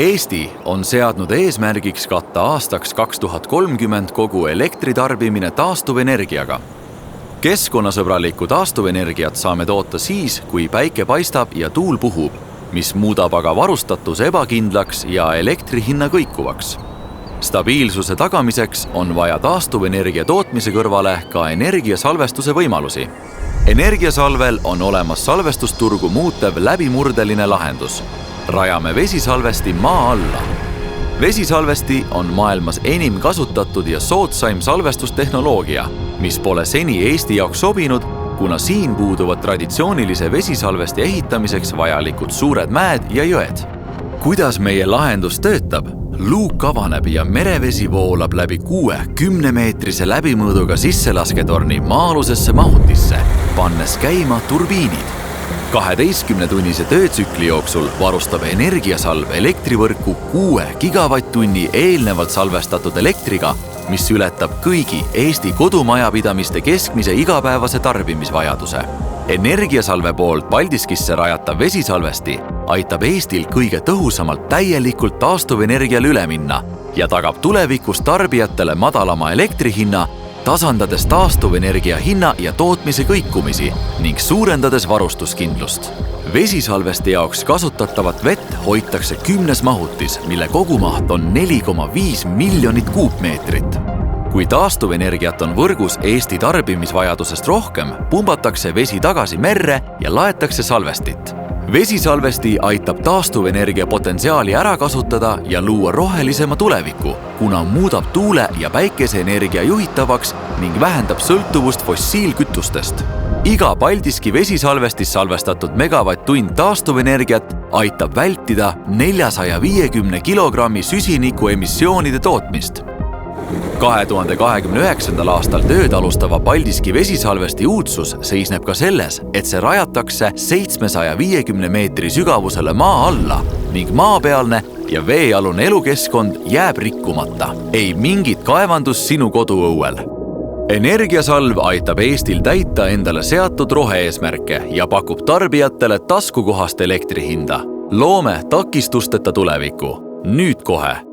Eesti on seadnud eesmärgiks katta aastaks 2030 kogu elektritarbimine taastuvenergiaga. Keskkonnasõbralikku taastuvenergiat saame toota siis, kui päike paistab ja tuul puhub, mis muudab aga varustatus ebakindlaks ja elektri hinna kõikuvaks. Stabiilsuse tagamiseks on vaja taastuvenergia tootmise kõrvale ka energiasalvestuse võimalusi. Energiasalvel on olemas salvestusturgu muutev läbimurdeline lahendus. Rajame vesisalvesti maa alla. Vesisalvesti on maailmas enim kasutatud ja soodsaim salvestustehnoloogia, mis pole seni Eesti jaoks sobinud, kuna siin puuduvad traditsioonilise vesisalvesti ehitamiseks vajalikud suured mäed ja jõed. Kuidas meie lahendus töötab? Luuk avaneb ja merevesi voolab läbi 6-10-meetrise läbimõõduga sisselasketorni maa-alusesse mahutisse, pannes käima turbiinid. 12-tunnise töötsükli jooksul varustab energiasalv elektrivõrku 6 gigavatt-tunni eelnevalt salvestatud elektriga, mis ületab kõigi Eesti kodumajapidamiste keskmise igapäevase tarbimisvajaduse. Energiasalve poolt Paldiskisse rajatav vesisalvesti aitab Eestil kõige tõhusamalt täielikult taastuvenergiale üle minna ja tagab tulevikus tarbijatele madalama elektrihinna, tasandades taastuvenergia hinna ja tootmise kõikumisi ning suurendades varustuskindlust. Vesisalvesti jaoks kasutatavat vett hoitakse 10 mahutis, mille kogumaht on 4,5 miljonit kuupmeetrit. Kui taastuvenergiat on võrgus Eesti tarbimisvajadusest rohkem, pumbatakse vesi tagasi merre ja laetakse salvestit. Vesisalvesti aitab taastuvenergia potentsiaali ära kasutada ja luua rohelisema tuleviku, kuna muudab tuule- ja päikeseenergia juhitavaks ning vähendab sõltuvust fossiilkütustest. Iga Paldiski vesisalvestis salvestatud megavatt-tund taastuvenergiat aitab vältida 450 kilogrammi süsiniku emissioonide tootmist. 2029. aastal tööd alustava Paldiski vesisalvesti uudsus seisneb ka selles, et see rajatakse 750 meetri sügavusele maa alla ning maapealne ja veealune elukeskkond jääb rikkumata. Ei mingit kaevandust sinu koduõuel. Energiasalv aitab Eestil täita endale seatud rohe-eesmärke ja pakub tarbijatele taskukohast elektrihinda. Loome takistusteta tuleviku. Nüüd kohe.